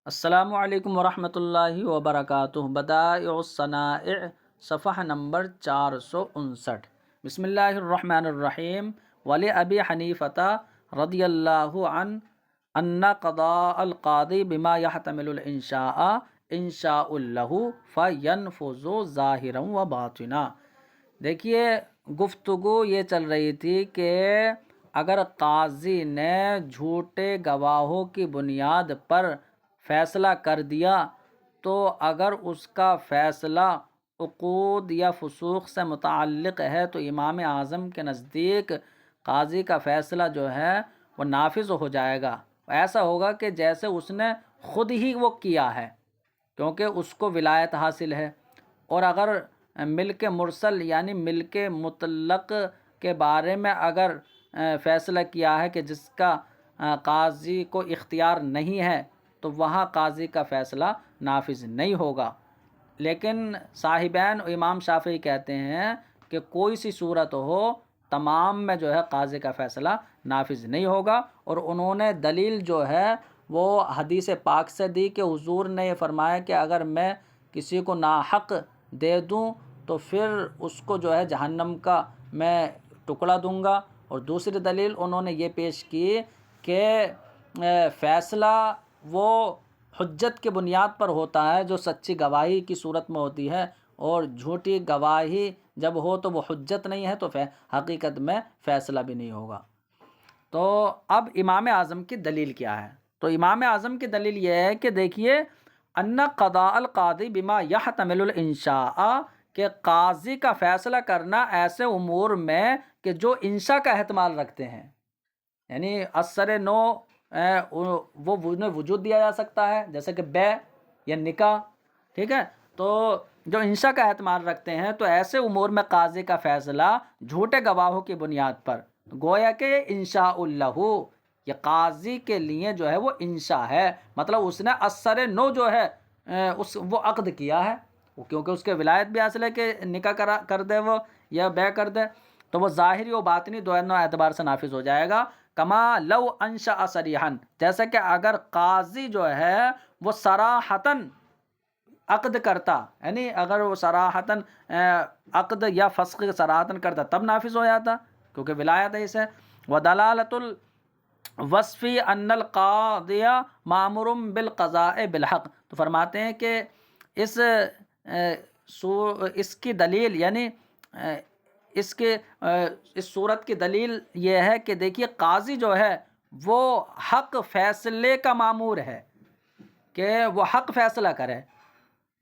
السلام علیکم ورحمۃ اللہ وبرکاتہ۔ بدائع الصنائع صفحہ نمبر 459۔ بسم اللہ الرحمن الرحیم۔ ولی ابی حنیفۃ رضی اللہ عنہ ان قضاء القاضی بما يحتمل الانشاء انشاء له فینفذ ظاہرا و باطنا۔ دیکھیے، گفتگو یہ چل رہی تھی کہ اگر قاضی نے جھوٹے گواہوں کی بنیاد پر فیصلہ کر دیا تو اگر اس کا فیصلہ عقود یا فسوق سے متعلق ہے تو امام اعظم کے نزدیک قاضی کا فیصلہ جو ہے وہ نافذ ہو جائے گا۔ ایسا ہوگا کہ جیسے اس نے خود ہی وہ کیا ہے، کیونکہ اس کو ولایت حاصل ہے۔ اور اگر ملک مرسل یعنی ملک مطلق کے بارے میں اگر فیصلہ کیا ہے کہ جس کا قاضی کو اختیار نہیں ہے تو وہاں قاضی کا فیصلہ نافذ نہیں ہوگا۔ لیکن صاحبین امام شافعی کہتے ہیں کہ کوئی سی صورت ہو، تمام میں جو ہے قاضی کا فیصلہ نافذ نہیں ہوگا۔ اور انہوں نے دلیل جو ہے وہ حدیث پاک سے دی کہ حضور نے یہ فرمایا کہ اگر میں کسی کو ناحق دے دوں تو پھر اس کو جو ہے جہنم کا میں ٹکڑا دوں گا۔ اور دوسری دلیل انہوں نے یہ پیش کی کہ فیصلہ وہ حجت کے بنیاد پر ہوتا ہے جو سچی گواہی کی صورت میں ہوتی ہے، اور جھوٹی گواہی جب ہو تو وہ حجت نہیں ہے، تو حقیقت میں فیصلہ بھی نہیں ہوگا۔ تو اب امام اعظم کی دلیل کیا ہے؟ تو امام اعظم کی دلیل یہ ہے کہ دیکھیے، ان قضاء القاضی بما يحتمل الانشاء، کہ قاضی کا فیصلہ کرنا ایسے امور میں کہ جو انشاء کا احتمال رکھتے ہیں، یعنی اثر نو وہ انہیں وجود دیا جا سکتا ہے، جیسے کہ بے یا نکاح، ٹھیک ہے۔ تو جو انشاء کا احتمال رکھتے ہیں تو ایسے امور میں قاضی کا فیصلہ جھوٹے گواہوں کی بنیاد پر، گویا کہ یہ انشاء اللہ، یہ قاضی کے لیے جو ہے وہ انشاء ہے، مطلب اس نے اثر نو جو ہے وہ عقد کیا ہے، کیونکہ اس کے ولایت بھی حاصل ہے کہ نکاح کر دے وہ یا بے کر دے، تو وہ ظاہری و باطنی دونوں اعتبار سے نافذ ہو جائے گا۔ کما لو انشاء صریحا، جیسے کہ اگر قاضی جو ہے وہ صراحتاً عقد کرتا، یعنی اگر وہ صراحتاً عقد یا فسخ صراحتاً کرتا تب نافذ ہو جاتا، کیونکہ ولایت ہے اسے۔ ودلالۃ الوصف ان القاضی مامور بالقضاء بالحق، تو فرماتے ہیں کہ اس کی دلیل یعنی اس صورت کی دلیل یہ ہے کہ دیکھیے، قاضی جو ہے وہ حق فیصلے کا مامور ہے کہ وہ حق فیصلہ کرے۔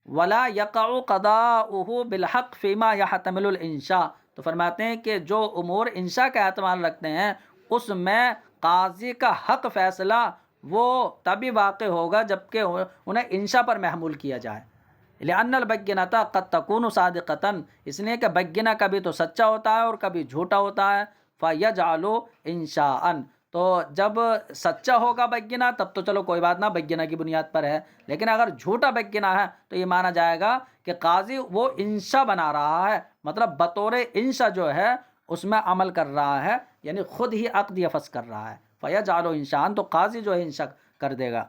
ولا یقع قضاؤہ بالحق فیما یحتمل الانشاء، تو فرماتے ہیں کہ جو امور انشاء کا احتمال رکھتے ہیں اس میں قاضی کا حق فیصلہ وہ تبھی واقع ہوگا جبکہ انہیں انشاء پر محمول کیا جائے۔ لأن البینۃ قد تکون صادقۃ، اس لیے کہ بینہ کبھی تو سچا ہوتا ہے اور کبھی جھوٹا ہوتا ہے۔ فیجعل انشاء، تو جب سچا ہوگا بینہ تب تو چلو کوئی بات نہ، بینہ کی بنیاد پر ہے، لیکن اگر جھوٹا بینہ ہے تو یہ مانا جائے گا کہ قاضی وہ انشاء بنا رہا ہے، مطلب بطور انشاء جو ہے اس میں عمل کر رہا ہے، یعنی خود ہی عقد یا فسخ کر رہا ہے۔ فیجعل انشاء، تو قاضی جو ہے انشاء کر دے گا۔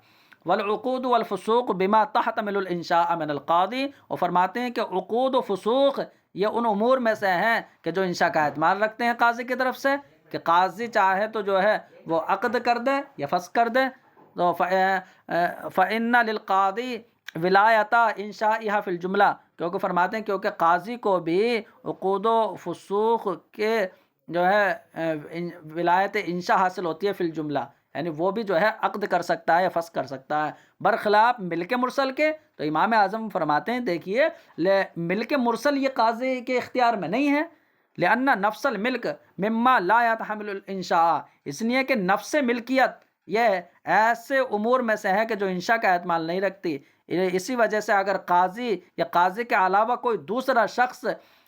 والعقود والفسوق بما تحتمل الانشاء من القاضی، اور فرماتے ہیں کہ عقود و فسوق یہ ان امور میں سے ہیں کہ جو انشاء کا احتمال رکھتے ہیں قاضی کی طرف سے، کہ قاضی چاہے تو جو ہے وہ عقد کر دے یا فسخ کر دے۔ تو فإن للقاضی ولایت انشائها فی الجملہ، کیونکہ فرماتے ہیں کیونکہ قاضی کو بھی عقود و فسوق کے جو ہے ولایت انشاء حاصل ہوتی ہے فی الجملہ، یعنی وہ بھی جو ہے عقد کر سکتا ہے یا فسخ کر سکتا ہے، برخلاف ملک مرسل کے۔ تو امام اعظم فرماتے ہیں دیکھیے، ملک مرسل یہ قاضی کے اختیار میں نہیں ہے، لأن نفس الملک مما لا يتحمل الانشاء، اس لیے کہ نفس ملکیت یہ ایسے امور میں سے ہے کہ جو انشاء کا احتمال نہیں رکھتی۔ اسی وجہ سے اگر قاضی یا قاضی کے علاوہ کوئی دوسرا شخص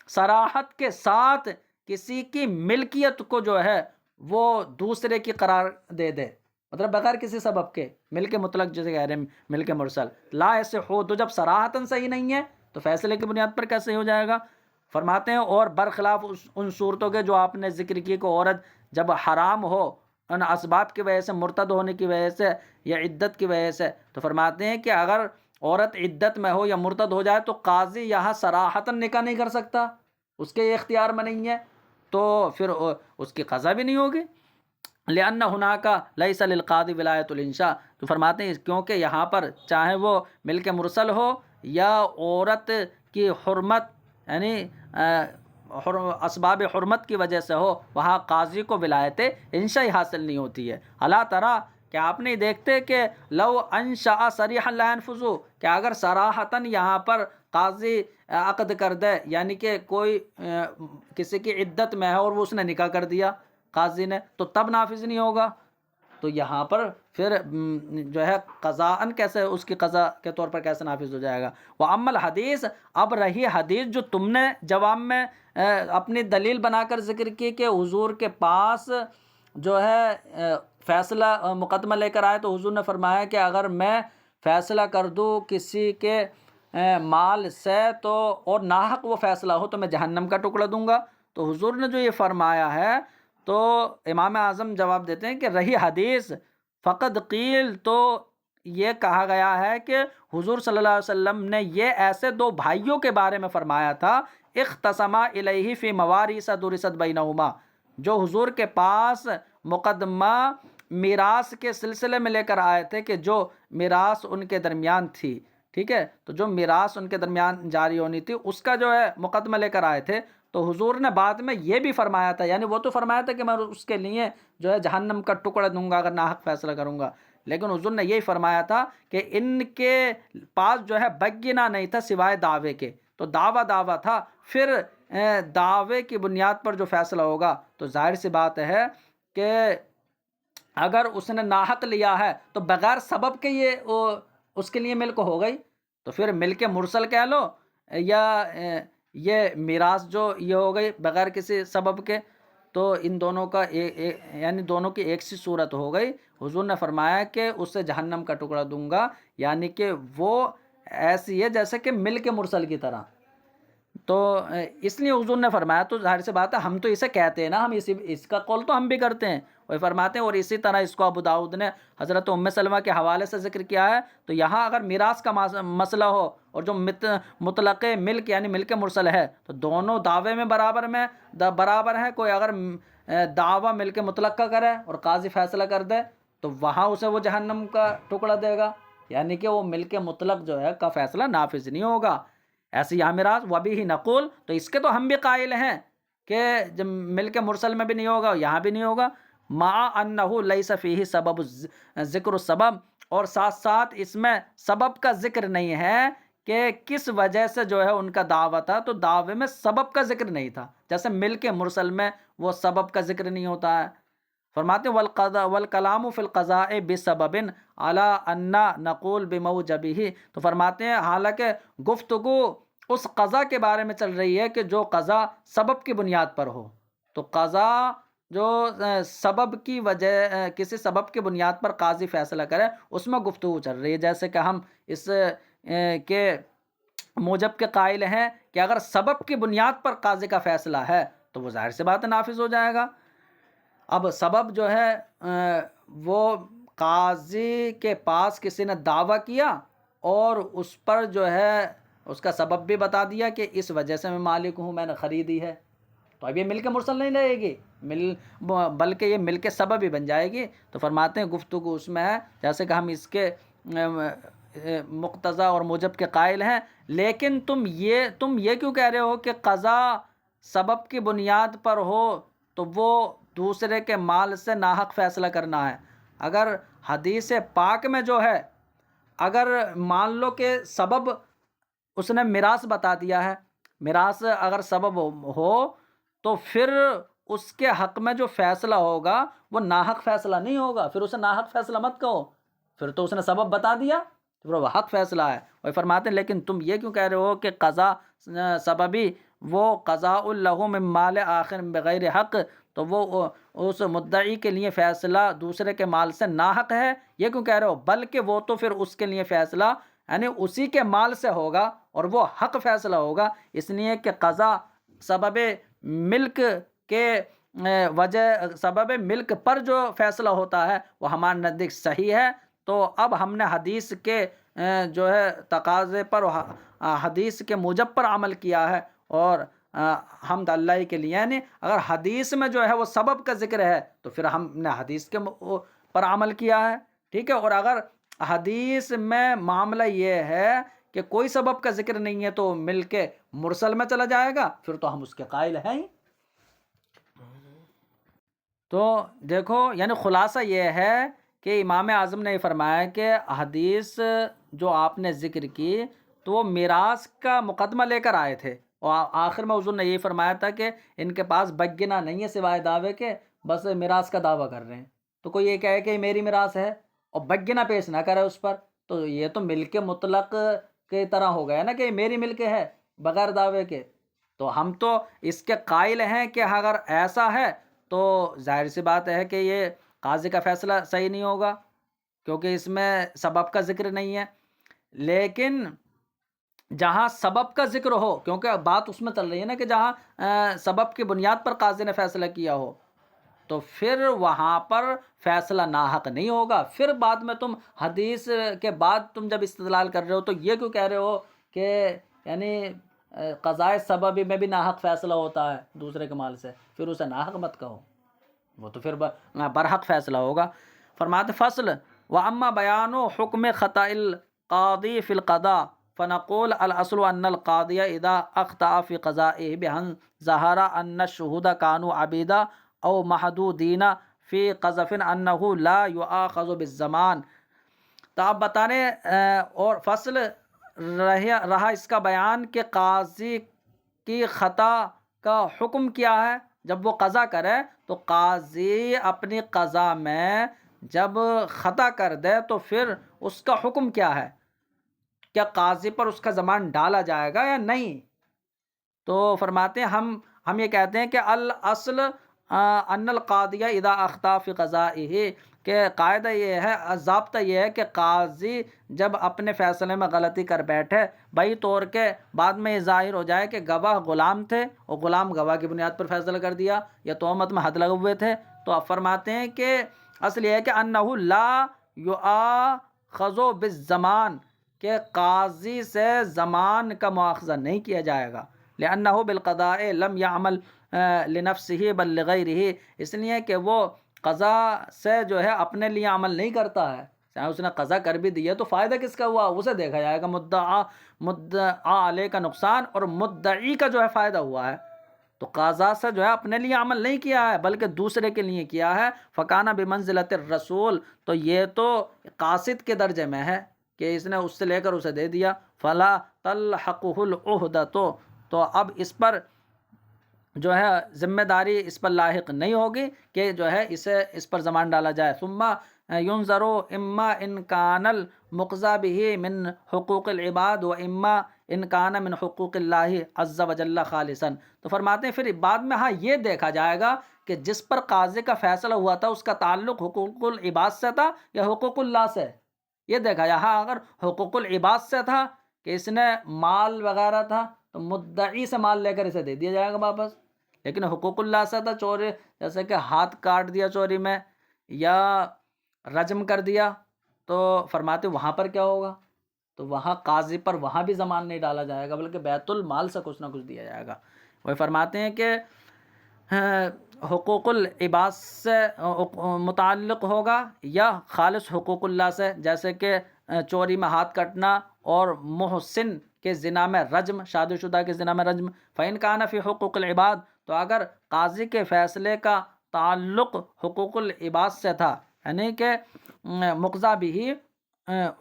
صراحت کے ساتھ کسی کی ملکیت کو جو ہے وہ دوسرے کی قرار دے دے، مطلب بغیر کسی سبب کے، ملک مطلق جسے کہہ رہے ہیں ملک مرسل، لا ایسے ہو تو جب صراحتاً صحیح نہیں ہے تو فیصلے کی بنیاد پر کیسے ہو جائے گا؟ فرماتے ہیں اور برخلاف ان صورتوں کے جو آپ نے ذکر کی کہ عورت جب حرام ہو ان اسباب کی وجہ سے، مرتد ہونے کی وجہ سے یا عدت کی وجہ سے، تو فرماتے ہیں کہ اگر عورت عدت میں ہو یا مرتد ہو جائے تو قاضی یہاں صراحتاً نکاح نہیں کر سکتا، اس کے یہ اختیار میں نہیں ہے، تو پھر اس کی قضا بھی نہیں ہوگی۔ لأن هناك ليس للقاضي ولایۃ الانشاء، تو فرماتے ہیں کیونکہ یہاں پر چاہے وہ ملک مرسل ہو یا عورت کی حرمت یعنی اسباب حرمت کی وجہ سے ہو، وہاں قاضی کو ولایت انشاء حاصل نہیں ہوتی ہے۔ الا ترى، کہ آپ نہیں دیکھتے کہ لو انشاء صریحا لا ينفذ، کہ اگر صراحتاً یہاں پر قاضی عقد کر دے، یعنی کہ کوئی کسی کی عدت میں ہے اور وہ اس نے نکاح کر دیا قاضی نے، تو تب نافذ نہیں ہوگا، تو یہاں پر پھر جو ہے قضاءً کیسے اس کی قضا کے طور پر کیسے نافذ ہو جائے گا۔ وَأَمَّا الْحَدِيث، اب رہی حدیث جو تم نے جواب میں اپنی دلیل بنا کر ذکر کی کہ حضور کے پاس جو ہے فیصلہ مقدمہ لے کر آئے، تو حضور نے فرمایا کہ اگر میں فیصلہ کر دوں کسی کے مال سے تو اور ناحق وہ فیصلہ ہو تو میں جہنم کا ٹکڑا دوں گا، تو حضور نے جو یہ فرمایا ہے، تو امام اعظم جواب دیتے ہیں کہ رہی حدیث فقد قیل، تو یہ کہا گیا ہے کہ حضور صلی اللہ علیہ وسلم نے یہ ایسے دو بھائیوں کے بارے میں فرمایا تھا، اختصما الیہ فی مواریث درست بینہما، جو حضور کے پاس مقدمہ میراث کے سلسلے میں لے کر آئے تھے، کہ جو میراث ان کے درمیان تھی، ٹھیک ہے، تو جو میراث ان کے درمیان جاری ہونی تھی اس کا جو ہے مقدمہ لے کر آئے تھے، تو حضور نے بعد میں یہ بھی فرمایا تھا، یعنی وہ تو فرمایا تھا کہ میں اس کے لیے جو ہے جہنم کا ٹکڑا دوں گا اگر ناحق فیصلہ کروں گا، لیکن حضور نے یہی فرمایا تھا کہ ان کے پاس جو ہے بگینا نہیں تھا سوائے دعوے کے، تو دعویٰ تھا، پھر دعوے کی بنیاد پر جو فیصلہ ہوگا تو ظاہر سی بات ہے کہ اگر اس نے ناحق لیا ہے تو بغیر سبب کے یہ اس کے لیے ملک ہو گئی، تو پھر ملک مرسل کہہ لو یا یہ میراث جو یہ ہو گئی بغیر کسی سبب کے، تو ان دونوں کا یعنی دونوں کی ایک سی صورت ہو گئی۔ حضور نے فرمایا کہ اس سے جہنم کا ٹکڑا دوں گا، یعنی کہ وہ ایسی ہے جیسے کہ ملک مرسل کی طرح، تو اس لیے حضور نے فرمایا، تو ظاہر سی بات ہے ہم تو اسے کہتے ہیں نا، ہم اس کا قول تو ہم بھی کرتے ہیں، وہ فرماتے ہیں، اور اسی طرح اس کو ابو داؤد نے حضرت ام سلمہ کے حوالے سے ذکر کیا ہے، تو یہاں اگر میراث کا مسئلہ ہو اور جو مطلق ملک یعنی ملک مرسل ہے، تو دونوں دعوے میں برابر ہے، کوئی اگر دعویٰ ملک مطلق کا کرے اور قاضی فیصلہ کر دے تو وہاں اسے وہ جہنم کا ٹکڑا دے گا، یعنی کہ وہ ملک مطلق جو ہے کا فیصلہ نافذ نہیں ہوگا۔ ایسے یہاں میراث وبہ نقول، تو اس کے تو ہم بھی قائل ہیں کہ جب ملک مرسل میں بھی نہیں ہوگا یہاں بھی نہیں ہوگا، مع انہ لیس فیہ سبب ذکر السبب، اور ساتھ ساتھ اس میں سبب کا ذکر نہیں ہے کہ کس وجہ سے جو ہے ان کا دعویٰ تھا، تو دعوے میں سبب کا ذکر نہیں تھا، جیسے ملک مرسل میں وہ سبب کا ذکر نہیں ہوتا ہے۔ فرماتے ہیں والکلام فی القضاء بسبب علی ان نقول بموجبہ، تو فرماتے ہیں حالانکہ گفتگو اس قضا کے بارے میں چل رہی ہے کہ جو قضا سبب کی بنیاد پر ہو، تو قضا جو سبب کی وجہ کسی سبب کی بنیاد پر قاضی فیصلہ کرے اس میں گفتگو چل رہی ہے، جیسے کہ ہم اس کے موجب کے قائل ہیں کہ اگر سبب کی بنیاد پر قاضی کا فیصلہ ہے تو وہ ظاہر سی بات نافذ ہو جائے گا۔ اب سبب جو ہے وہ قاضی کے پاس کسی نے دعویٰ کیا اور اس پر جو ہے اس کا سبب بھی بتا دیا کہ اس وجہ سے میں مالک ہوں، میں نے خریدی ہے، تو اب یہ ملک مرسل نہیں رہے گی، بلکہ یہ ملک سبب ہی بن جائے گی۔ تو فرماتے ہیں گفتگو اس میں ہے، جیسے کہ ہم اس کے مقتضی اور موجب کے قائل ہیں، لیکن تم یہ کیوں کہہ رہے ہو کہ قضا سبب کی بنیاد پر ہو تو وہ دوسرے کے مال سے ناحق فیصلہ کرنا ہے؟ اگر حدیث پاک میں جو ہے اگر مان لو کہ سبب اس نے میراث بتا دیا ہے، میراث اگر سبب ہو تو پھر اس کے حق میں جو فیصلہ ہوگا وہ ناحق فیصلہ نہیں ہوگا، پھر اسے ناحق فیصلہ مت کہو، پھر تو اس نے سبب بتا دیا، پھر وہ حق فیصلہ ہے۔ وہ فرماتے ہیں لیکن تم یہ کیوں کہہ رہے ہو کہ قضا سببی وہ قضاء له من مال آخر بغیر حق، تو وہ اس مدعی کے لیے فیصلہ دوسرے کے مال سے ناحق ہے، یہ کیوں کہہ رہے ہو؟ بلکہ وہ تو پھر اس کے لیے فیصلہ یعنی اسی کے مال سے ہوگا اور وہ حق فیصلہ ہوگا، اس لیے کہ قضا سبب ملک کے وجہ سبب ملک پر جو فیصلہ ہوتا ہے وہ ہمارے نزدیک صحیح ہے۔ تو اب ہم نے حدیث کے جو ہے تقاضے پر حدیث کے موجب پر عمل کیا ہے، اور حمد اللہ کے لیے، یعنی اگر حدیث میں جو ہے وہ سبب کا ذکر ہے تو پھر ہم نے حدیث کے پر عمل کیا ہے، ٹھیک ہے۔ اور اگر حدیث میں معاملہ یہ ہے کہ کوئی سبب کا ذکر نہیں ہے تو مل کے مرسل میں چلا جائے گا، پھر تو ہم اس کے قائل ہیں ہی۔ تو دیکھو، یعنی خلاصہ یہ ہے کہ امام اعظم نے یہ فرمایا کہ حدیث جو آپ نے ذکر کی تو وہ میراث کا مقدمہ لے کر آئے تھے، اور آخر میں حضور نے یہ فرمایا تھا کہ ان کے پاس بگنا نہیں ہے سوائے دعوے کے، بس میراث کا دعویٰ کر رہے ہیں۔ تو کوئی یہ کہے کہ یہ میری میراث ہے اور بگنا پیش نہ کرے اس پر، تو یہ تو ملک مطلق کی طرح ہو گیا نا کہ یہ میری ملک ہے بغیر دعوے کے۔ تو ہم تو اس کے قائل ہیں کہ اگر ایسا ہے تو ظاہر سی بات ہے کہ یہ قاضی کا فیصلہ صحیح نہیں ہوگا، کیونکہ اس میں سبب کا ذکر نہیں ہے۔ لیکن جہاں سبب کا ذکر ہو، کیونکہ بات اس میں چل رہی ہے نا کہ جہاں سبب کی بنیاد پر قاضی نے فیصلہ کیا ہو، تو پھر وہاں پر فیصلہ ناحق نہیں ہوگا۔ پھر بعد میں تم حدیث کے بعد تم جب استدلال کر رہے ہو تو یہ کیوں کہہ رہے ہو کہ یعنی قضائے سببی میں بھی ناحق فیصلہ ہوتا ہے دوسرے کے مال سے، پھر اسے ناحق مت کہو، وہ تو پھر برحق فیصلہ ہوگا۔ فرماتے فصل وَأَمَّا بَيَانُ حُكْمِ خَطَأِ الْقَاضِي فِي الْقَضَاءِ فَنَقُولُ الْأَصْلُ أَنَّ الْقَاضِيَ إِذَا أَخْطَأَ فِي قَضَائِهِ بِأَنْ ظَهَرَ أَنَّ الشُّهُودَ كَانُوا عَبِيدًا أَوْ مَحْدُودِينَ فِي قَذْفٍ أَنَّهُ لَا يُؤَاخَذُ بِالزَّمَانِ۔ تو آپ بتانے اور فصل رہا اس کا بیان کہ قاضی کی خطا کا حکم کیا ہے۔ جب وہ قضا کرے تو قاضی اپنی قضا میں جب خطا کر دے تو پھر اس کا حکم کیا ہے، کیا قاضی پر اس کا ضمان ڈالا جائے گا یا نہیں؟ تو فرماتے ہیں ہم یہ کہتے ہیں کہ الاصل ان القاضی اذا اخطا فی قضائہ، کہ قاعدہ یہ ہے، ضابطہ یہ ہے کہ قاضی جب اپنے فیصلے میں غلطی کر بیٹھے، بھائی طور کے بعد میں یہ ظاہر ہو جائے کہ گواہ غلام تھے اور غلام گواہ کی بنیاد پر فیصلہ کر دیا یا تہمت میں حد لگے ہوئے تھے، تو اب فرماتے ہیں کہ اصل یہ ہے کہ انہ لا یؤاخذ بالزمان، کہ قاضی سے زمان کا مواخذہ نہیں کیا جائے گا، لأنہ بالقضاء لم يعمل لنفسه بل لغیرہ، اس لیے کہ وہ قضا سے جو ہے اپنے لیے عمل نہیں کرتا ہے، چاہے اس نے قضا کر بھی دی ہے تو فائدہ کس کا ہوا، اسے دیکھا جائے گا، مدعا علیہ کا نقصان اور مدعی کا جو ہے فائدہ ہوا ہے۔ تو قضا سے جو ہے اپنے لیے عمل نہیں کیا ہے بلکہ دوسرے کے لیے کیا ہے، فکانہ بمنزلۃ الرسول، تو یہ تو قاصد کے درجے میں ہے کہ اس نے اس سے لے کر اسے دے دیا، فلا تلحقہ العہدۃ، تو اب اس پر جو ہے ذمہ داری اس پر لاحق نہیں ہوگی کہ جو ہے اس پر ضمان ڈالا جائے۔ ثم ينظر اما ان کان المقضى به من حقوق العباد و اما ان کان من حقوق اللہ عز وجل خالصا، تو فرماتے ہیں پھر بعد میں ہاں یہ دیکھا جائے گا کہ جس پر قاضی کا فیصلہ ہوا تھا اس کا تعلق حقوق العباد سے تھا یا حقوق اللہ سے، یہ دیکھا جائے۔ ہاں اگر حقوق العباد سے تھا کہ اس نے مال وغیرہ تھا تو مدعی سے مال لے کر اسے دے دیا جائے گا واپس، لیکن حقوق اللہ سے تھا چوری، جیسے کہ ہاتھ کاٹ دیا چوری میں یا رجم کر دیا، تو فرماتے وہاں پر کیا ہوگا، تو وہاں قاضی پر وہاں بھی ضمان نہیں ڈالا جائے گا بلکہ بیت المال سے کچھ نہ کچھ دیا جائے گا۔ وہ فرماتے ہیں کہ حقوق العباد سے متعلق ہوگا یا خالص حقوق اللہ سے، جیسے کہ چوری میں ہاتھ کٹنا اور محسن کے زنا میں رجم، شادی شدہ کے زنا میں رجم۔ فَإِنْ كَانَ فِي حقوق العباد، تو اگر قاضی کے فیصلے کا تعلق حقوق العباد سے تھا، یعنی کہ مقضی بہ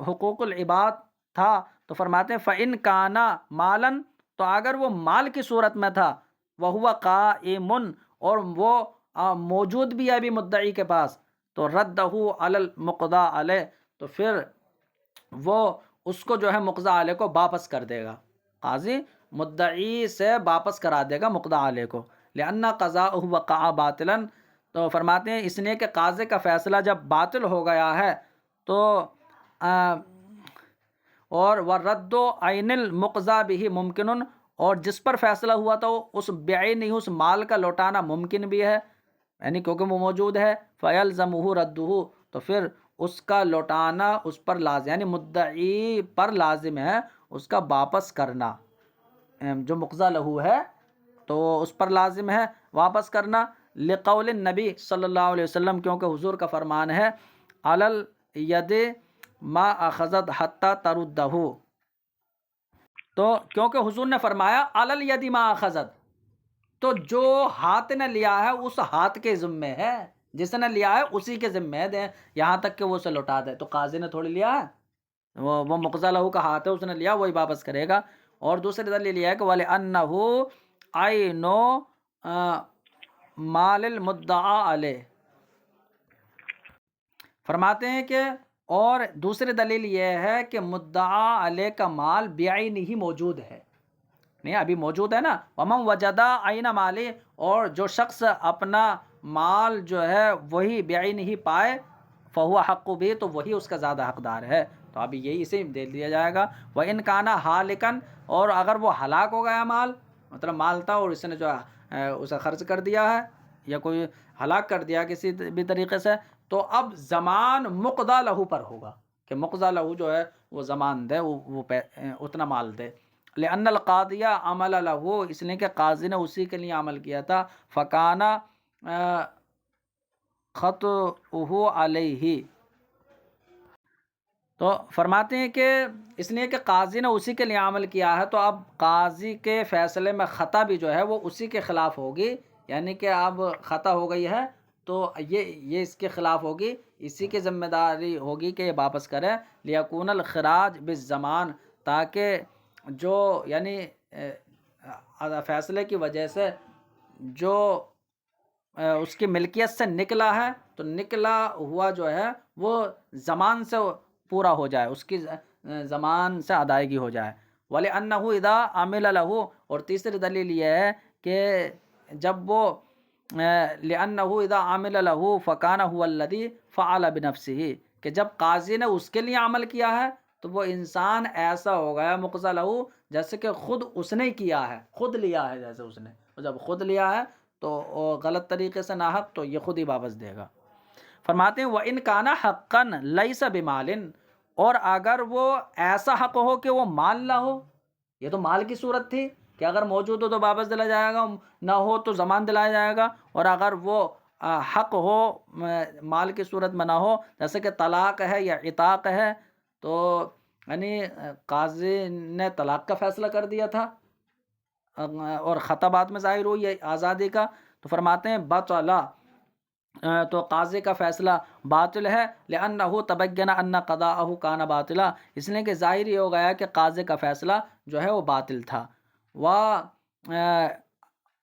حقوق العباد تھا، تو فرماتے ہیں فَإِنْ كَانَ مَالًا، تو اگر وہ مال کی صورت میں تھا، وَهُوَ قَائِمٌ، اور وہ موجود بھی ہے ابھی مدعی کے پاس، تو رَدَّهُ عَلَى الْمُقْضَى عَلَيْهِ، تو پھر وہ اس کو جو ہے مقضی علیہ کو واپس کر دے گا، قاضی مدعی سے واپس کرا دے گا مقضی علیہ کو، لأن قضاءه وقع باطلا، تو فرماتے ہیں اس لیے کہ قاضی کا فیصلہ جب باطل ہو گیا ہے تو اور ورد عین المقضى به ممکن، اور جس پر فیصلہ ہوا تھا اس بعین ہی اس مال کا لوٹانا ممکن بھی ہے، یعنی کیونکہ وہ موجود ہے، فَيَلْزَمُهُ رَدُّهُ، تو پھر اس کا لوٹانا اس پر لازم، یعنی مدعی پر لازم ہے اس کا واپس کرنا، جو مقضی لہو ہے تو اس پر لازم ہے واپس کرنا، لقول النبی صلی اللہ علیہ وسلم، کیونکہ حضور کا فرمان ہے علی الید ما اخذت حتی تردہ، تو کیونکہ حضور نے فرمایا علی الید ما اخذت، تو جو ہاتھ نے لیا ہے اس ہاتھ کے ذمے ہے، جس نے لیا ہے اسی کے ذمے دے، یہاں تک کہ وہ اسے لوٹا دے۔ تو قاضی نے تھوڑی لیا ہے، وہ مقضی لہو کا ہاتھ ہے، اس نے لیا، وہی واپس کرے گا۔ اور دوسری دلیل یہ ہے کہ وَلِأَنَّهُ عَيْنُ مال المدعا علیہ، فرماتے ہیں کہ اور دوسری دلیل یہ ہے کہ مدعا علیہ کا مال بعینہ ہی موجود ہے، نہیں ابھی موجود ہے نا، وَمَنْ وَجَدَ عَيْنَ مَالِ، اور جو شخص اپنا مال جو ہے وہی بعینہ ہی پائے، فَهُوَ حَقُّ بِهِ، تو وہی اس کا زیادہ حقدار ہے۔ تو ابھی یہی اسے دے دیا جائے گا۔ وَإِنْ كَانَ هَالِكًا، اور اگر وہ ہلاک ہو گیا مال، مطلب مال تھا اور اس نے جو اسے خرچ کر دیا ہے یا کوئی ہلاک کر دیا کسی بھی طریقے سے، تو اب زمان مقضی لہو پر ہوگا کہ مقضی لہو جو ہے وہ زمان دے، وہ اتنا مال دے۔ لأن القاضی عمل لہو، اس لیے کہ قاضی نے اسی کے لیے عمل کیا تھا، فکانا خطئہ علیہ، تو فرماتے ہیں کہ اس لیے کہ قاضی نے اسی کے لیے عمل کیا ہے، تو اب قاضی کے فیصلے میں خطا بھی جو ہے وہ اسی کے خلاف ہوگی، یعنی کہ اب خطا ہو گئی ہے تو یہ اس کے خلاف ہوگی، اسی کی ذمہ داری ہوگی کہ یہ واپس کرے۔ لیکون الخراج بالزمان، تاکہ جو یعنی فیصلے کی وجہ سے جو اس کی ملکیت سے نکلا ہے، تو نکلا ہوا جو ہے وہ زمان سے پورا ہو جائے، اس کی زمان سے ادائیگی ہو جائے۔ وَلِأَنَّهُ إِذَا عَمِلَ لَهُ، اور تیسری دلیل یہ ہے کہ جب وہ لِأَنَّهُ إِذَا عَمِلَ لَهُ فَكَانَ هُوَ الَّذِي فَعَلَ بِنَفْسِهِ، کہ جب قاضی نے اس کے لیے عمل کیا ہے تو وہ انسان ایسا ہو گیا مقضی لہو جیسے کہ خود اس نے کیا ہے، خود لیا ہے جیسے اس نے، اور جب خود لیا ہے تو غلط طریقے سے ناحق، تو یہ خود ہی واپس دے گا۔ فرماتے ہیں وَإِنْ كَانَ حَقًّا لَيْسَ بِمَالٍ، اور اگر وہ ایسا حق ہو کہ وہ مال نہ ہو، یہ تو مال کی صورت تھی کہ اگر موجود ہو تو واپس دلا جائے گا، نہ ہو تو زمان دلایا جائے گا، اور اگر وہ حق ہو مال کی صورت میں نہ ہو، جیسے کہ طلاق ہے یا عتاق ہے، تو یعنی قاضی نے طلاق کا فیصلہ کر دیا تھا اور خطا بعد میں ظاہر ہوئی ہے آزادی کا، تو فرماتے ہیں بطلا، تو قاضی کا فیصلہ باطل ہے، لأنہ تبین ان قضاءہ کان باطلا، اس لیے کہ ظاہر ہی ہو گیا کہ قاضی کا فیصلہ جو ہے وہ باطل تھا۔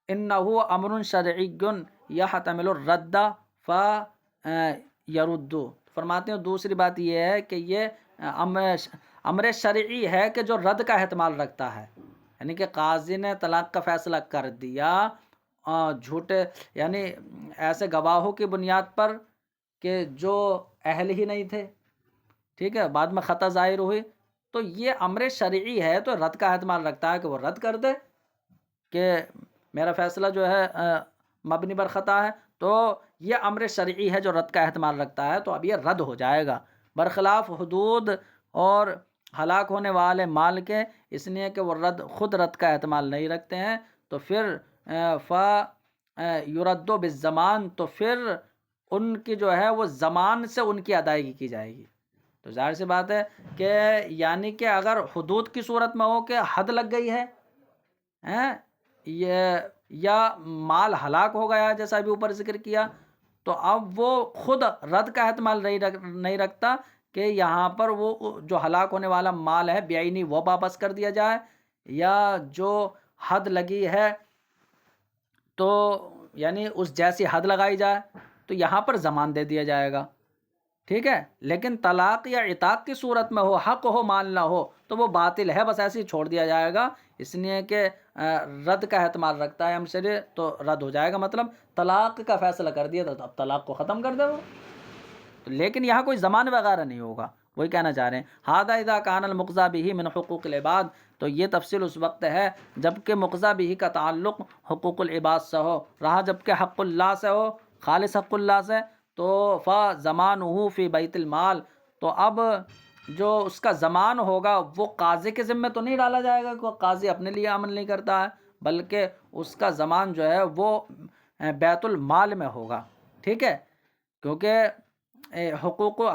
انہ امر شرعی یحتمل الرد فیرد، فرماتے ہیں دوسری بات یہ ہے کہ یہ امر شرعی ہے کہ جو رد کا احتمال رکھتا ہے، یعنی کہ قاضی نے طلاق کا فیصلہ کر دیا جھوٹے یعنی ایسے گواہوں کی بنیاد پر کہ جو اہل ہی نہیں تھے، ٹھیک ہے، بعد میں خطا ظاہر ہوئی، تو یہ امر شرعی ہے تو رد کا احتمال رکھتا ہے کہ وہ رد کر دے کہ میرا فیصلہ جو ہے مبنی بر خطا ہے، تو یہ امر شرعی ہے جو رد کا احتمال رکھتا ہے، تو اب یہ رد ہو جائے گا، برخلاف حدود اور ہلاک ہونے والے مال کے، اس لیے کہ وہ خود رد کا احتمال نہیں رکھتے ہیں، تو پھر یرد بالزمان، تو پھر ان کی جو ہے وہ زمان سے ان کی ادائیگی کی جائے گی۔ تو ظاہر سی بات ہے کہ یعنی کہ اگر حدود کی صورت میں ہو کہ حد لگ گئی ہے یا مال ہلاک ہو گیا جیسا ابھی اوپر ذکر کیا، تو اب وہ خود رد کا احتمال نہیں رکھتا کہ یہاں پر وہ جو ہلاک ہونے والا مال ہے بعینی وہ واپس کر دیا جائے، یا جو حد لگی ہے تو یعنی اس جیسی حد لگائی جائے، تو یہاں پر زمان دے دیا جائے گا، ٹھیک ہے۔ لیکن طلاق یا عتاق کی صورت میں ہو، حق ہو مال نہ ہو، تو وہ باطل ہے، بس ایسے ہی چھوڑ دیا جائے گا، اس لیے کہ رد کا احتمال رکھتا ہے ہم سے، تو رد ہو جائے گا، مطلب طلاق کا فیصلہ کر دیا تھا تو اب طلاق کو ختم کر دے وہ، لیکن یہاں کوئی زمان وغیرہ نہیں ہوگا، وہی کہنا چاہ رہے ہیں۔ ھذا اذا کان المقضی بہ من حقوق العباد، تو یہ تفصیل اس وقت ہے جب کہ مقضی بہ کا تعلق حقوق العباد سے ہو، رہا جب کہ حق اللہ سے ہو، خالص حق اللہ سے، تو فَزَمَانُهُ فِي بیت المال، تو اب جو اس کا زمان ہوگا وہ قاضی کے ذمے تو نہیں ڈالا جائے گا کہ قاضی اپنے لیے عمل نہیں کرتا ہے، بلکہ اس کا زمان جو ہے وہ بیت المال میں ہوگا، ٹھیک ہے، کیونکہ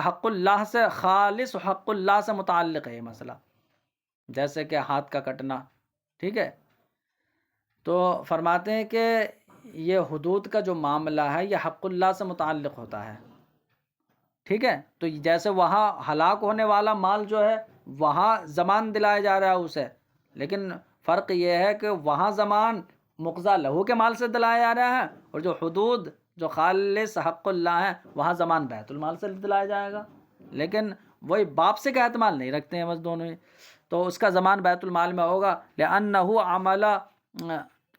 حق اللہ سے، خالص حق اللہ سے متعلق ہے یہ مسئلہ، جیسے کہ ہاتھ کا کٹنا، ٹھیک ہے۔ تو فرماتے ہیں کہ یہ حدود کا جو معاملہ ہے یہ حق اللہ سے متعلق ہوتا ہے، ٹھیک ہے۔ تو جیسے وہاں ہلاک ہونے والا مال جو ہے وہاں زمان دلایا جا رہا ہے اسے، لیکن فرق یہ ہے کہ وہاں زمان مقضی لہو کے مال سے دلایا جا رہا ہے، اور جو حدود جو خالص حق اللہ ہے وہاں زمان بیت المال سے دلایا جائے گا، لیکن وہی باپ سے کا احتمال نہیں رکھتے ہیں بس دونوں ہی، تو اس کا زمان بیت المال میں ہوگا، لأنہ عمل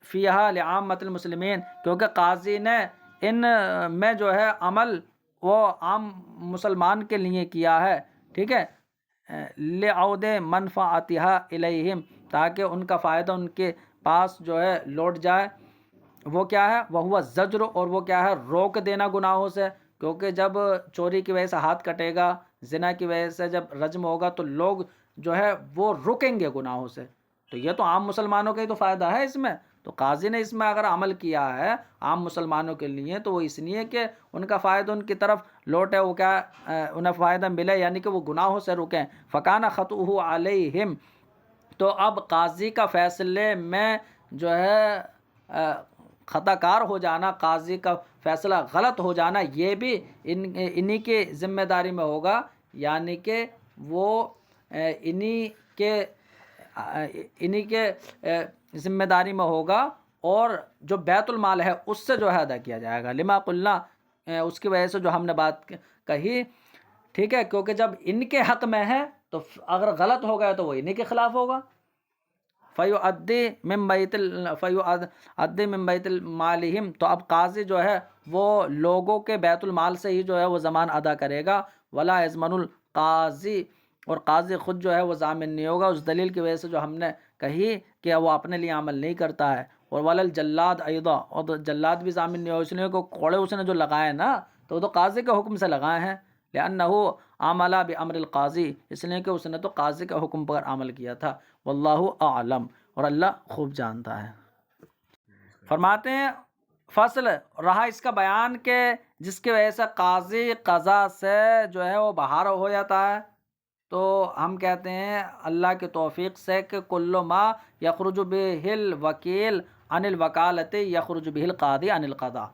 فیہا لعامۃ المسلمین، کیونکہ قاضی نے ان میں جو ہے عمل وہ عام مسلمان کے لیے کیا ہے، ٹھیک ہے، لعود منفعتہا الیہم، تاکہ ان کا فائدہ ان کے پاس جو ہے لوٹ جائے، وہ کیا ہے، وہ زجر، اور وہ کیا ہے، روک دینا گناہوں سے، کیونکہ جب چوری کی وجہ سے ہاتھ کٹے گا، زنا کی وجہ سے جب رجم ہوگا تو لوگ جو ہے وہ رکیں گے گناہوں سے، تو یہ تو عام مسلمانوں کا ہی تو فائدہ ہے اس میں، تو قاضی نے اس میں اگر عمل کیا ہے عام مسلمانوں کے لیے تو وہ اس لیے کہ ان کا فائدہ ان کی طرف لوٹے، وہ کیا انہیں فائدہ ملے، یعنی کہ وہ گناہوں سے رکیں، فکان خطؤہ علیہم، تو اب قاضی کا فیصلے میں جو ہے خطا کار ہو جانا، قاضی کا فیصلہ غلط ہو جانا، یہ بھی انہی کے ذمہ داری میں ہوگا، یعنی کہ وہ انہی کے ذمہ داری میں ہوگا، اور جو بیت المال ہے اس سے جو ہے ادا کیا جائے گا، لما قلنا، اس کی وجہ سے جو ہم نے بات کہی، ٹھیک ہے، کیونکہ جب ان کے حق میں ہے تو اگر غلط ہو گیا تو وہ انہی کے خلاف ہوگا، فَيُؤَدِّي مِن بَيْتِ مَالِهِمْ، تو اب قاضی جو ہے وہ لوگوں کے بیت المال سے ہی جو ہے وہ زمان ادا کرے گا، وَلَا يَضْمَنُ الْقَاضِي، اور قاضی خود جو ہے وہ ضامن نہیں ہوگا اس دلیل کی وجہ سے جو ہم نے کہی کہ وہ اپنے لیے عمل نہیں کرتا ہے، اور وَلَا الْجَلَّادُ أَيْضًا، اور جلاد بھی ضامن نہیں ہوگا، اس لیے کہ کوڑے اس نے جو لگائے نا تو وہ تو قاضی کے حکم سے لگائے ہیں، لِأَنَّهُ عَمَلَ بِأَمْرِ الْقَاضِي، اس لیے کہ اس نے تو قاضی کے حکم پر عمل کیا تھا، واللہ اعلم، اور اللہ خوب جانتا ہے۔ فرماتے ہیں فصل رہا اس کا بیان کہ جس کی وجہ سے قاضی قضا سے جو ہے وہ باہر ہو جاتا ہے، تو ہم کہتے ہیں اللہ کی توفیق سے کہ کل ما یخرج بہ الوکیل عن الوکالۃ یخرج بہ القاضی عن القضاء،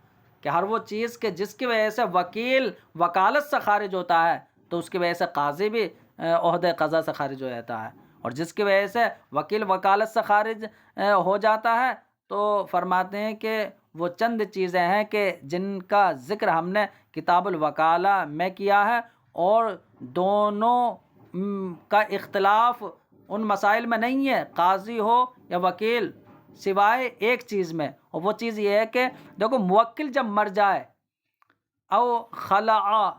کہ ہر وہ چیز کہ جس کی وجہ سے وکیل وکالت سے خارج ہوتا ہے تو اس کی وجہ سے قاضی بھی عہدہ قضا سے خارج ہو جاتا ہے، اور جس کی وجہ سے وکیل وکالت سے خارج ہو جاتا ہے تو فرماتے ہیں کہ وہ چند چیزیں ہیں کہ جن کا ذکر ہم نے کتاب الوکالہ میں کیا ہے، اور دونوں کا اختلاف ان مسائل میں نہیں ہے، قاضی ہو یا وکیل، سوائے ایک چیز میں، اور وہ چیز یہ ہے کہ دیکھو موکل جب مر جائے او خلع،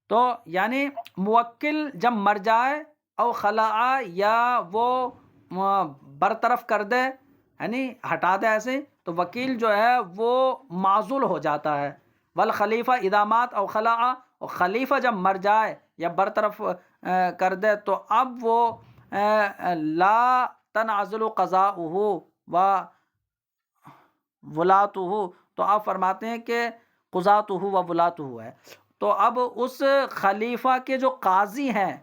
تو یعنی موکل جب مر جائے او خلع، یا وہ برطرف کر دے، یعنی ہٹا دے ایسے، تو وکیل جو ہے وہ معزول ہو جاتا ہے، والخلیفہ اذا مات او خلع، اور خلیفہ جب مر جائے یا برطرف کر دے تو اب وہ لا تنعزل قضاؤہ و ولاۃہ، تو آپ فرماتے ہیں کہ قضاتہ و ولاۃہ ہے، تو اب اس خلیفہ کے جو قاضی ہیں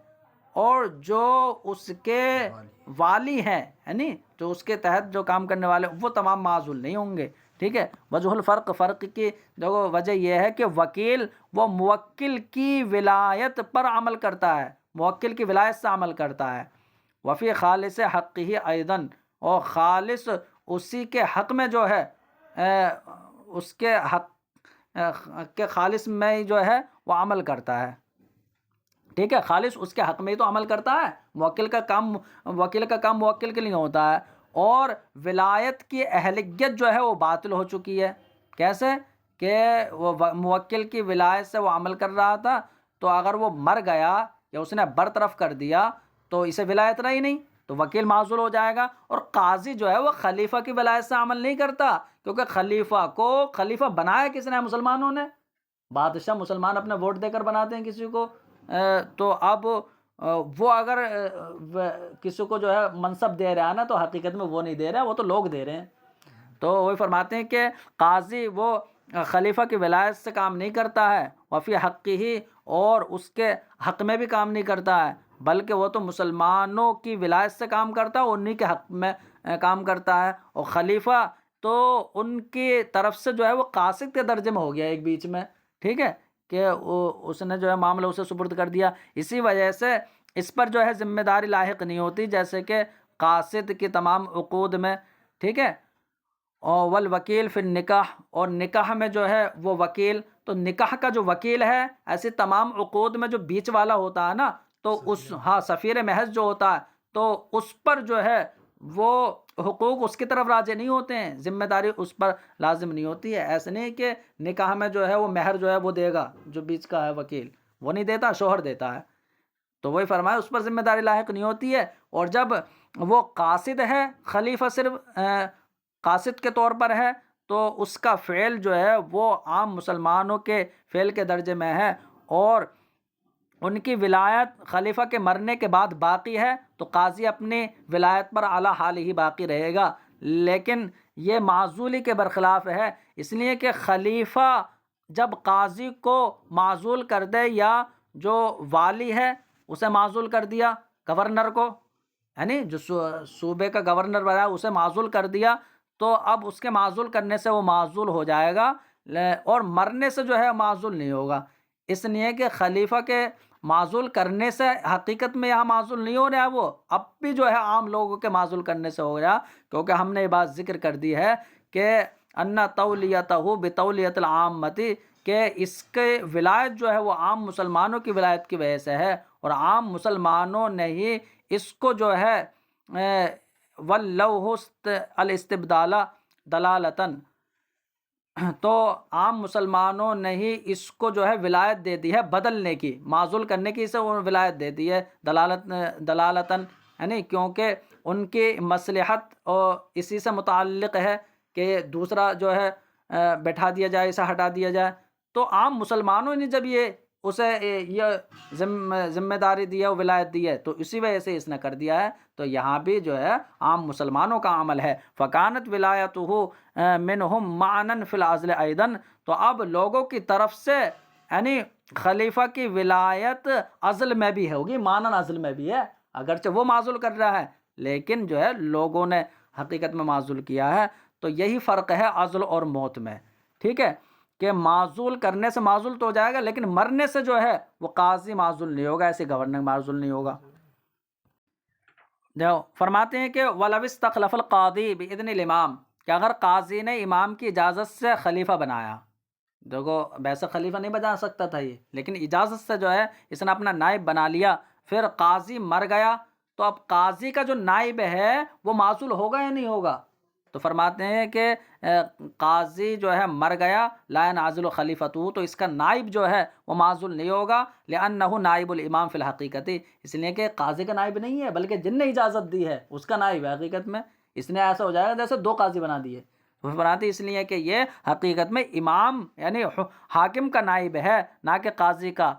اور جو اس کے والی ہیں، یعنی جو اس کے تحت جو کام کرنے والے، وہ تمام معزول نہیں ہوں گے، ٹھیک ہے۔ وجہ الفرق، فرق کی جو وجہ یہ ہے کہ وکیل وہ موکل کی ولایت پر عمل کرتا ہے، موکل کی ولایت سے عمل کرتا ہے، وفی خالص حقہ ایضاً، اور خالص اسی کے حق میں جو ہے اس کے حق کے خالص میں جو ہے وہ عمل کرتا ہے، ٹھیک ہے، خالص اس کے حق میں ہی تو عمل کرتا ہے، وکیل کا کام موکل کے لیے ہوتا ہے، اور ولایت کی اہلیت جو ہے وہ باطل ہو چکی ہے، کیسے کہ وہ موکل کی ولایت سے وہ عمل کر رہا تھا، تو اگر وہ مر گیا یا اس نے برطرف کر دیا تو اسے ولایت رہی نہیں، تو وکیل معزول ہو جائے گا۔ اور قاضی جو ہے وہ خلیفہ کی ولایت سے عمل نہیں کرتا، کیونکہ خلیفہ کو خلیفہ بنایا کس نے؟ مسلمانوں نے۔ بادشاہ مسلمان اپنے ووٹ دے کر بناتے ہیں کسی کو، تو اب وہ اگر کسی کو جو ہے منصب دے رہا ہے نا، تو حقیقت میں وہ نہیں دے رہا، وہ تو لوگ دے رہے ہیں۔ تو وہی فرماتے ہیں کہ قاضی وہ خلیفہ کی ولایت سے کام نہیں کرتا ہے، وفی حقی ہی، اور اس کے حق میں بھی کام نہیں کرتا ہے، بلکہ وہ تو مسلمانوں کی ولایت سے کام کرتا ہے، انہی کے حق میں کام کرتا ہے۔ اور خلیفہ تو ان کی طرف سے جو ہے وہ قاصد کے درجے میں ہو گیا ایک بیچ میں، ٹھیک ہے، کہ اس نے جو ہے معاملہ اسے سپرد کر دیا۔ اسی وجہ سے اس پر جو ہے ذمہ داری لاحق نہیں ہوتی، جیسے کہ قاصد کی تمام عقود میں، ٹھیک ہے۔ اور والوکیل فی النکاح، اور نکاح میں جو ہے وہ وکیل، تو نکاح کا جو وکیل ہے ایسے تمام عقود میں جو بیچ والا ہوتا ہے نا، تو اس سفیر محض جو ہوتا ہے، تو اس پر جو ہے وہ حقوق اس کی طرف راجع نہیں ہوتے ہیں، ذمہ داری اس پر لازم نہیں ہوتی ہے۔ ایسے نہیں کہ نکاح میں جو ہے وہ مہر جو ہے وہ دے گا، جو بیچ کا ہے وکیل وہ نہیں دیتا، شوہر دیتا ہے، تو وہی فرمایا اس پر ذمہ داری لاحق نہیں ہوتی ہے۔ اور جب وہ قاصد ہے، خلیفہ صرف قاصد کے طور پر ہے، تو اس کا فعل جو ہے وہ عام مسلمانوں کے فعل کے درجے میں ہے، اور ان کی ولایت خلیفہ کے مرنے کے بعد باقی ہے، تو قاضی اپنی ولایت پر اعلیٰ حال ہی باقی رہے گا۔ لیکن یہ معزولی کے برخلاف ہے، اس لیے کہ خلیفہ جب قاضی کو معزول کر دے، یا جو والی ہے اسے معزول کر دیا، گورنر کو، یعنی جو صوبے کا گورنر بنا اسے معزول کر دیا، تو اب اس کے معزول کرنے سے وہ معزول ہو جائے گا، اور مرنے سے جو ہے معزول نہیں ہوگا۔ اس لیے کہ خلیفہ کے معزول کرنے سے حقیقت میں یہاں معزول نہیں ہو رہا، وہ اب بھی جو ہے عام لوگوں کے معزول کرنے سے ہو رہا، کیونکہ ہم نے یہ بات ذکر کر دی ہے کہ ان تولیتہ بتولیت العامتی، کہ اس کے ولایت جو ہے وہ عام مسلمانوں کی ولایت کی وجہ سے ہے، اور عام مسلمانوں نے ہی اس کو جو ہے وَلَّوْهُ الاستبدال دلالتاً، تو عام مسلمانوں نے ہی اس کو جو ہے ولایت دے دی ہے بدلنے کی، معزول کرنے کی، اسے ولایت دے دی ہے دلالتاً، یعنی کیونکہ ان کی مصلحت اور اسی سے متعلق ہے کہ دوسرا جو ہے بیٹھا دیا جائے، اسے ہٹا دیا جائے، تو عام مسلمانوں نے جب یہ اسے یہ ذمہ داری دی ہے، ولایت دی ہے، تو اسی وجہ سے اس نے کر دیا ہے، تو یہاں بھی جو ہے عام مسلمانوں کا عمل ہے۔ فکانت ولایتہ منہم معنن فی العزل ایضاً، تو اب لوگوں کی طرف سے یعنی خلیفہ کی ولایت عزل میں بھی ہوگی، معنن عزل میں بھی ہے، اگرچہ وہ معزول کر رہا ہے، لیکن جو ہے لوگوں نے حقیقت میں معزول کیا ہے۔ تو یہی فرق ہے عزل اور موت میں، ٹھیک ہے، کہ معزول کرنے سے معزول تو ہو جائے گا، لیکن مرنے سے جو ہے وہ قاضی معزول نہیں ہوگا، ایسے گورنر معزول نہیں ہوگا۔ فرماتے ہیں کہ وَلَوِ اسْتَخْلَفَ الْقَاضِي بِإِذْنِ الْإِمَامِ، کہ اگر قاضی نے امام کی اجازت سے خلیفہ بنایا، دیکھو ویسے خلیفہ نہیں بنا سکتا تھا یہ، لیکن اجازت سے جو ہے اس نے اپنا نائب بنا لیا، پھر قاضی مر گیا، تو اب قاضی کا جو نائب ہے وہ معزول ہوگا یا نہیں ہوگا؟ تو فرماتے ہیں کہ قاضی جو ہے مر گیا، لا ينعزل خلیفتہ، تو اس کا نائب جو ہے وہ معزول نہیں ہوگا، لأنہ نائب الامام فی الحقیقت، اس لیے کہ قاضی کا نائب نہیں ہے بلکہ جن نے اجازت دی ہے اس کا نائب ہے حقیقت میں، اس نے ایسا ہو جائے گا جیسے دو قاضی بنا دیے، فرماتے اس لیے کہ یہ حقیقت میں امام یعنی حاکم کا نائب ہے، نہ کہ قاضی کا،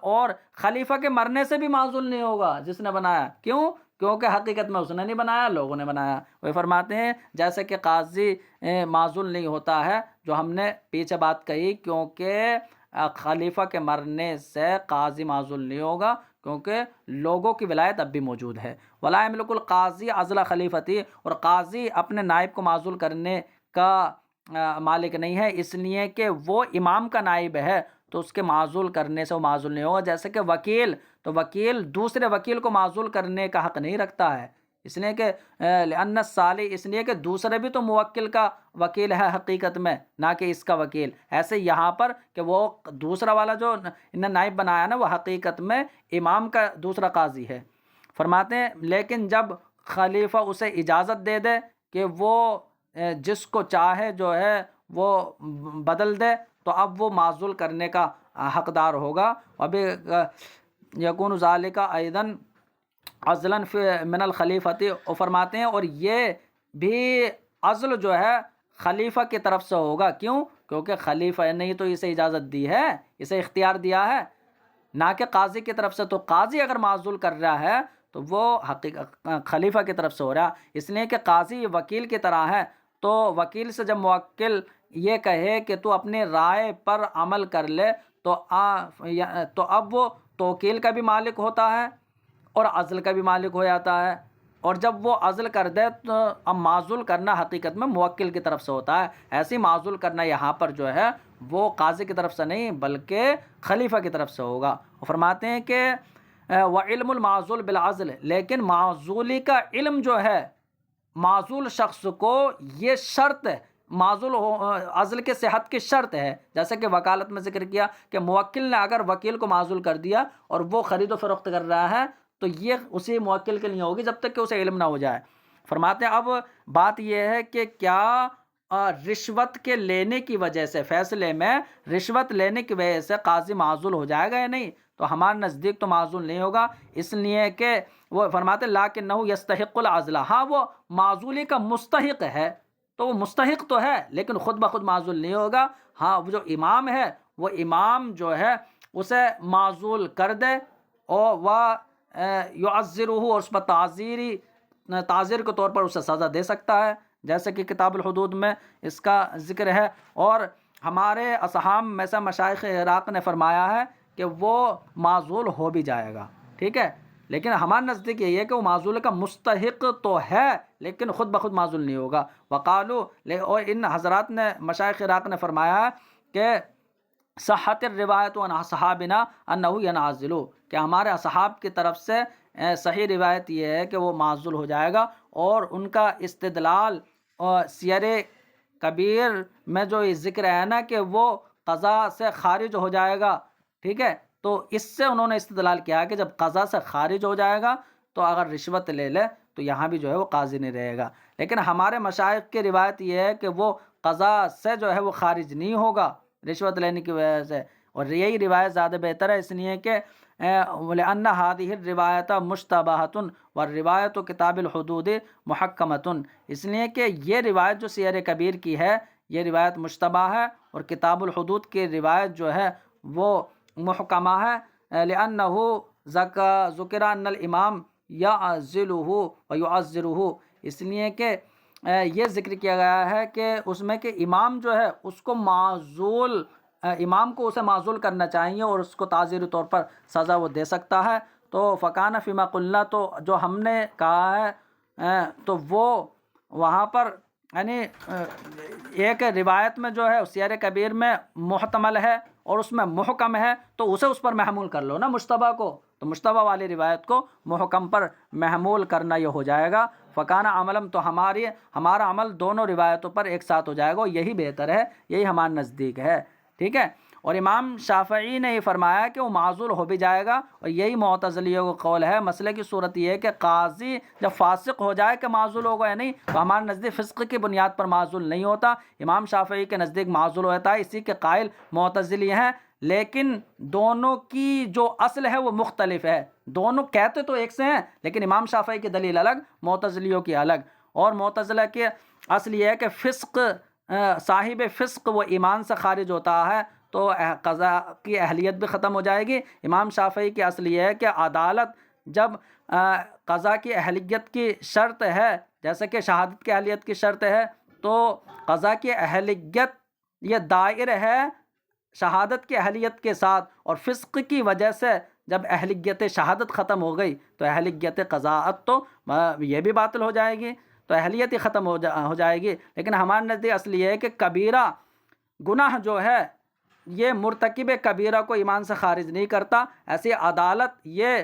اور خلیفہ کے مرنے سے بھی معزول نہیں ہوگا جس نے بنایا، کیوں؟ کیونکہ حقیقت میں اس نے نہیں بنایا، لوگوں نے بنایا۔ وہ فرماتے ہیں جیسے کہ قاضی معزول نہیں ہوتا ہے، جو ہم نے پیچھے بات کہی، کیونکہ خلیفہ کے مرنے سے قاضی معزول نہیں ہوگا، کیونکہ لوگوں کی ولایت اب بھی موجود ہے۔ ولا یملک القاضی عزل خلیفتی، اور قاضی اپنے نائب کو معزول کرنے کا مالک نہیں ہے، اس لیے کہ وہ امام کا نائب ہے، تو اس کے معزول کرنے سے وہ معزول نہیں ہوگا۔ جیسے کہ وکیل، تو وکیل دوسرے وکیل کو معزول کرنے کا حق نہیں رکھتا ہے، اس لیے کہ لأن الصالی، اس لیے کہ دوسرے بھی تو موکل کا وکیل ہے حقیقت میں، نہ کہ اس کا وکیل۔ ایسے یہاں پر کہ وہ دوسرا والا جو انہیں نائب بنایا نا، وہ حقیقت میں امام کا دوسرا قاضی ہے۔ فرماتے ہیں لیکن جب خلیفہ اسے اجازت دے دے کہ وہ جس کو چاہے جو ہے وہ بدل دے، تو اب وہ معزول کرنے کا حقدار ہوگا۔ ابھی یکون ذالک ایضاً عزلاً من الخلیفتی، اور فرماتے ہیں اور یہ بھی عزل جو ہے خلیفہ کی طرف سے ہوگا. کیوں؟ کیونکہ خلیفہ نے تو اسے اجازت دی ہے، اسے اختیار دیا ہے، نہ کہ قاضی کی طرف سے. تو قاضی اگر معزول کر رہا ہے تو وہ خلیفہ کی طرف سے ہو رہا، اس لیے کہ قاضی وکیل کی طرح ہے. تو وکیل سے جب موکل یہ کہے کہ تو اپنی رائے پر عمل کر لے تو اب وہ توکیل کا بھی مالک ہوتا ہے اور عزل کا بھی مالک ہو جاتا ہے. اور جب وہ عزل کر دے تو اب معزول کرنا حقیقت میں موکل کی طرف سے ہوتا ہے. ایسی معزول کرنا یہاں پر جو ہے وہ قاضی کی طرف سے نہیں بلکہ خلیفہ کی طرف سے ہوگا. اور فرماتے ہیں کہ وعلم المعزول بالعزل، لیکن معزولی کا علم جو ہے معزول شخص کو یہ شرط ہے، معزول عزل کے صحت کی شرط ہے. جیسے کہ وکالت میں ذکر کیا کہ موکل نے اگر وکیل کو معزول کر دیا اور وہ خرید و فروخت کر رہا ہے تو یہ اسی موکل کے لیے ہوگی جب تک کہ اسے علم نہ ہو جائے. فرماتے ہیں اب بات یہ ہے کہ کیا رشوت کے لینے کی وجہ سے، فیصلے میں رشوت لینے کی وجہ سے قاضی معزول ہو جائے گا یا نہیں؟ تو ہمارے نزدیک تو معزول نہیں ہوگا، اس لیے کہ وہ فرماتے لاکنہ یستحق العزل، ہاں وہ معزولی کا مستحق ہے، تو وہ مستحق تو ہے لیکن خود بخود معزول نہیں ہوگا. ہاں وہ جو امام ہے وہ امام جو ہے اسے معزول کر دے اور وہ یعذرہ، اور اس پر تعزیر کے طور پر اسے سزا دے سکتا ہے، جیسے کہ کتاب الحدود میں اس کا ذکر ہے. اور ہمارے اصحاب میں سے مشائخ عراق نے فرمایا ہے کہ وہ معزول ہو بھی جائے گا، ٹھیک ہے، لیکن ہمارے نزدیک یہ ہے کہ وہ معزول کا مستحق تو ہے لیکن خود بخود معزول نہیں ہوگا. وقالو، اور ان حضرات نے مشائخ عراق نے فرمایا کہ صحت الروایت عن اصحابنا انہ ینعزل، کہ ہمارے اصحاب کی طرف سے صحیح روایت یہ ہے کہ وہ معزول ہو جائے گا. اور ان کا استدلال سیر کبیر میں جو یہ ذکر ہے نا کہ وہ قضا سے خارج ہو جائے گا، ٹھیک ہے، تو اس سے انہوں نے استدلال کیا کہ جب قضا سے خارج ہو جائے گا تو اگر رشوت لے لے تو یہاں بھی جو ہے وہ قاضی نہیں رہے گا. لیکن ہمارے مشائخ کی روایت یہ ہے کہ وہ قضا سے جو ہے وہ خارج نہیں ہوگا رشوت لینے کی وجہ سے، اور یہی روایت زیادہ بہتر ہے، اس لیے کہ لأن هذه الروایت مشتبہۃ والروایت کتاب الحدود محکمۃ، اس لیے کہ یہ روایت جو سیر کبیر کی ہے یہ روایت مشتبہ ہے اور کتاب الحدود کی روایت جو ہے وہ محکمہ ہے. لأنہ ذکر ان الامام یعزلہ ویعذرہ، اس لیے کہ یہ ذکر کیا گیا ہے کہ اس میں کہ امام جو ہے اس کو معزول، امام کو اسے معزول کرنا چاہیے اور اس کو تعزیری طور پر سزا وہ دے سکتا ہے. تو فکان فیما قلنا، تو جو ہم نے کہا ہے تو وہ وہاں پر یعنی ایک روایت میں جو ہے سیر کبیر میں محتمل ہے اور اس میں محکم ہے تو اسے اس پر محمول کر لو نا مشتبہ کو، تو مشتبہ والی روایت کو محکم پر محمول کرنا یہ ہو جائے گا. فکانہ عملم، تو ہمارا عمل دونوں روایتوں پر ایک ساتھ ہو جائے گا، یہی بہتر ہے، یہی ہمارے نزدیک ہے، ٹھیک ہے. اور امام شافعی نے یہ فرمایا کہ وہ معزول ہو بھی جائے گا، اور یہی معتزلیوں کا قول ہے. مسئلے کی صورت یہ ہے کہ قاضی جب فاسق ہو جائے کہ معزول ہوگا یا نہیں، تو ہمارے نزدیک فسق کی بنیاد پر معزول نہیں ہوتا، امام شافعی کے نزدیک معزول ہوتا ہے. اسی کے قائل معتزلی ہیں، لیکن دونوں کی جو اصل ہے وہ مختلف ہے، دونوں کہتے تو ایک سے ہیں لیکن امام شافعی کی دلیل الگ، معتزلیوں کی الگ. اور معتزلہ کے اصل یہ ہے کہ فسق، صاحب فسق وہ ایمان سے خارج ہوتا ہے تو قضا کی اہلیت بھی ختم ہو جائے گی. امام شافعی کی اصل یہ ہے کہ عدالت جب قضا کی اہلیت کی شرط ہے، جیسے کہ شہادت کی اہلیت کی شرط ہے، تو قضا کی اہلیت یہ دائر ہے شہادت کی اہلیت کے ساتھ، اور فسق کی وجہ سے جب اہلیت شہادت ختم ہو گئی تو اہلیت قضاءت تو یہ بھی باطل ہو جائے گی، تو اہلیت ہی ختم ہو جائے گی. لیکن ہمارے نزدیک اصل یہ ہے کہ کبیرہ گناہ جو ہے یہ مرتکب کبیرہ کو ایمان سے خارج نہیں کرتا. ایسی عدالت یہ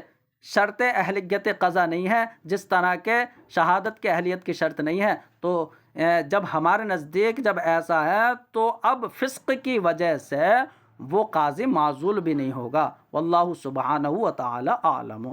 شرط اہلیت قضا نہیں ہے جس طرح کہ شہادت کے اہلیت کی شرط نہیں ہے. تو جب ہمارے نزدیک جب ایسا ہے تو اب فسق کی وجہ سے وہ قاضی معزول بھی نہیں ہوگا. واللہ سبحانہ و تعالی اعلم.